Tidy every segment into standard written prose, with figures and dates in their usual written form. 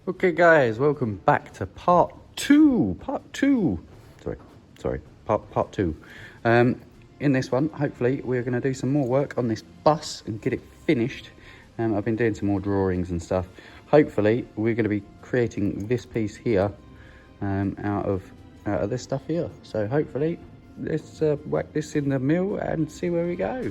Okay guys, welcome back to part two. Part two. In this one, hopefully we're going to do some more work on this bus and get it finished. I've been doing some more drawings and stuff. Hopefully we're going to be creating this piece here out of this stuff here. So hopefully let's whack this in the mill and see where we go.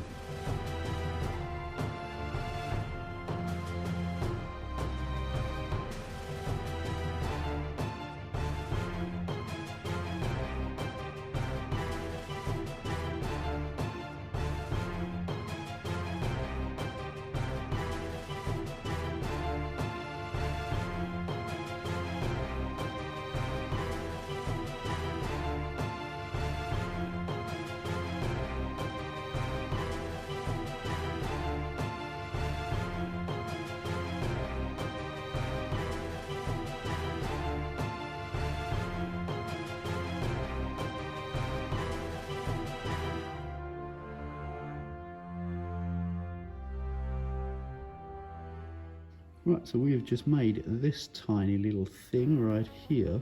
Right, so we have just made this tiny little thing right here,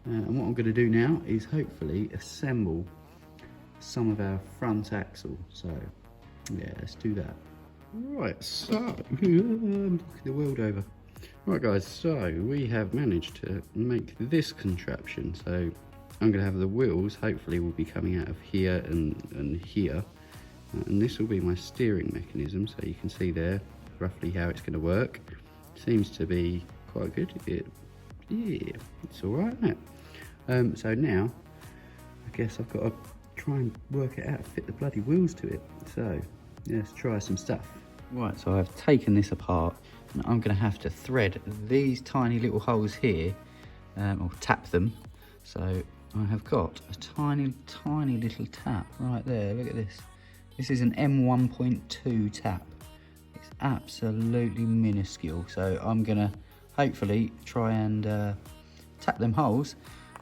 and what I'm going to do now is hopefully assemble some of our front axle. So yeah, let's do that. Right, so I'm knocking the world over. Right guys, so we have managed to make this contraption. So I'm going to have the wheels, hopefully will be coming out of here and here, and this will be my steering mechanism. So you can see there roughly how it's going to work. Seems to be quite good. Yeah, it's all right, isn't it? So now I guess I've got to try and work it out, fit the bloody wheels to it. So let's try some stuff. Right, so I've taken this apart and I'm going to have to thread these tiny little holes here, or tap them. So I have got a tiny little tap right there. Look at this. This is an M1.2 tap. It's absolutely minuscule, so I'm gonna hopefully try and tap them holes.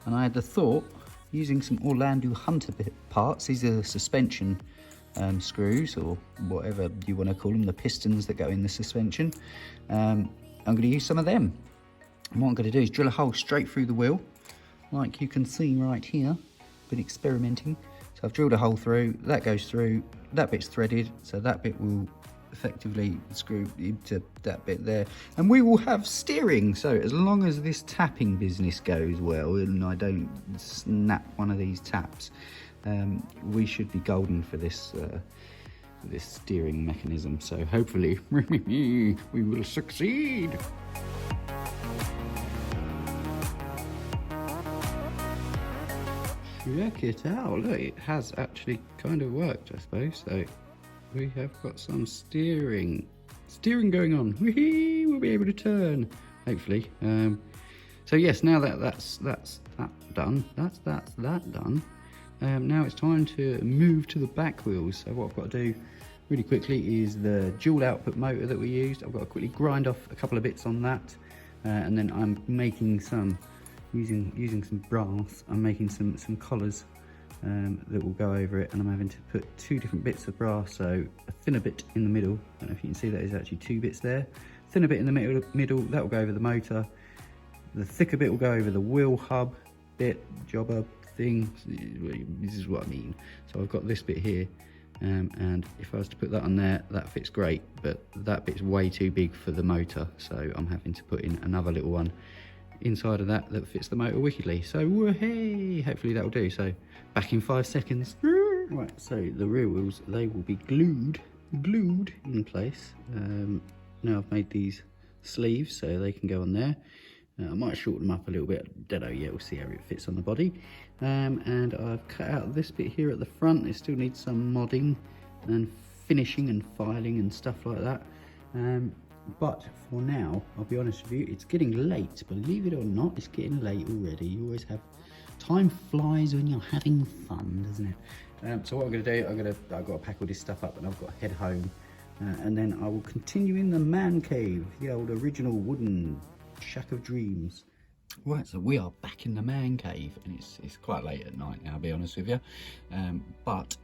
And I had the thought, using some Orlando Hunter parts, these are the suspension screws, or whatever you want to call them, the pistons that go in the suspension. I'm going to use some of them, and what I'm going to do is drill a hole straight through the wheel, like you can see right here. Been experimenting, so I've drilled a hole through, that goes through, that bit's threaded, so that bit will effectively screw into that bit there, and we will have steering. So as long as this tapping business goes well and I don't snap one of these taps, we should be golden for this this steering mechanism. So hopefully we will succeed. Check it out, look, it has actually kind of worked, I suppose. So we have got some steering going on. We'll be able to turn, hopefully. So yes, now that's that done. That's that done. Now it's time to move to the back wheels. So what I've got to do really quickly is the dual output motor that we used. I've got to quickly grind off a couple of bits on that, and then I'm making some using some brass. I'm making some collars that will go over it, and I'm having to put two different bits of brass. So a thinner bit in the middle, I don't know if you can see that, is actually two bits there. Thinner bit in the middle, that will go over the motor. The thicker bit will go over the wheel hub bit, jobber thing. This is what I mean. So I've got this bit here, and if I was to put that on there, that fits great, but that bit's way too big for the motor, so I'm having to put in another little one inside of that fits the motor wickedly. So hey, hopefully that'll do. So back in 5 seconds. Right, so the rear wheels, they will be glued in place. Now I've made these sleeves so they can go on there. I might shorten them up a little bit, don't know yet, we'll see how it fits on the body. And I've cut out this bit here at the front. It still needs some modding and finishing and filing and stuff like that. But for now, I'll be honest with you, it's getting late. Believe it or not, it's getting late already. You always have, time flies when you're having fun, doesn't it? So what I'm going to do, I've got to pack all this stuff up, and I've got to head home, and then I will continue in the man cave, the old original wooden shack of dreams. Right, so we are back in the man cave, and it's quite late at night now, I'll be honest with you, but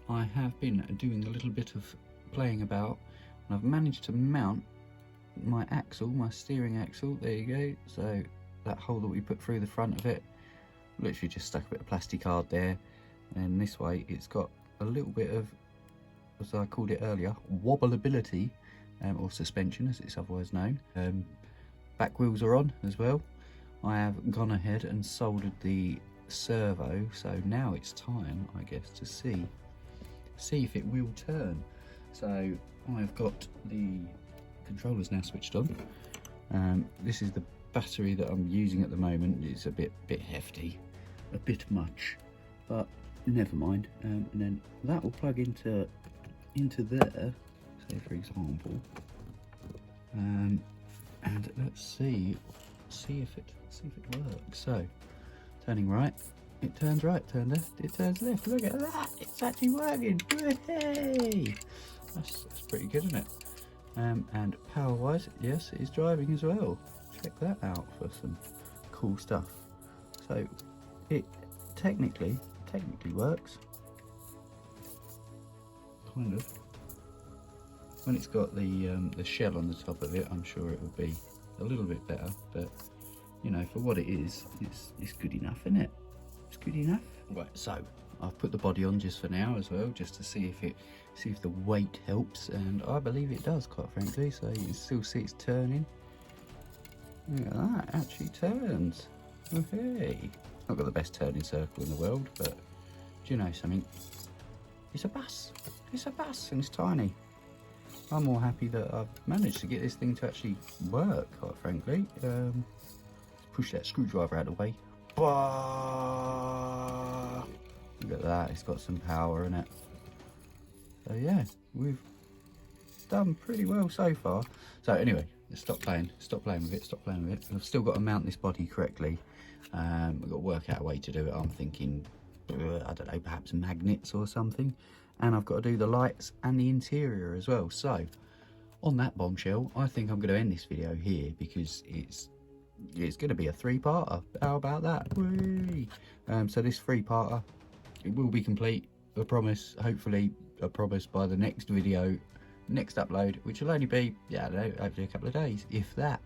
I have been doing a little bit of playing about, and I've managed to mount my axle, my steering axle. There you go. So that hole that we put through the front of it, literally just stuck a bit of plastic card there, and this way it's got a little bit of, as I called it earlier, wobbleability, or suspension as it's otherwise known. Back wheels are on as well. I have gone ahead and soldered the servo, so now it's time, I guess, to see if it will turn. So I've got the controllers now switched on. This is the battery that I'm using at the moment. It's a bit hefty, a bit much, but never mind. And then that will plug into there, say for example, and let's see if it works. So turning right, it turns right, turn left, it turns left. Look at that, it's actually working. Hey, that's pretty good, isn't it? And power wise, yes, it is driving as well. Check that out for some cool stuff. So it technically works, kind of. When it's got the shell on the top of it, I'm sure it will be a little bit better, but you know, for what it is, it's good enough, isn't it? It's good enough. Right, so I've put the body on just for now as well, just to see if the weight helps, and I believe it does, quite frankly. So you can still see it's turning. Look at that, actually turns. Okay, not got the best turning circle in the world, but do you know something? It's a bus. It's a bus, and it's tiny. I'm more happy that I've managed to get this thing to actually work, quite frankly. Let's push that screwdriver out of the way. Look at that, it's got some power in it. So yeah, we've done pretty well so far. So anyway, let's stop playing with it. I've still got to mount this body correctly. We've got to work out a way to do it. I'm thinking, I don't know, perhaps magnets or something. And I've got to do the lights and the interior as well. So on that bombshell, I think I'm going to end this video here, because it's going to be a 3-parter. How about that? Whee! So this 3-parter, it will be complete, I promise. Hopefully, I promise, by the next video, next upload, which will only be, yeah, I don't know, hopefully a couple of days, if that.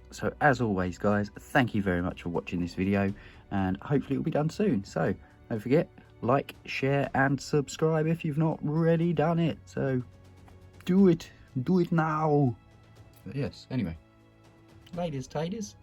So as always, guys, thank you very much for watching this video, and hopefully it will be done soon. So don't forget, like, share and subscribe if you've not already done it. So do it now. But yes, anyway, ladies, taters.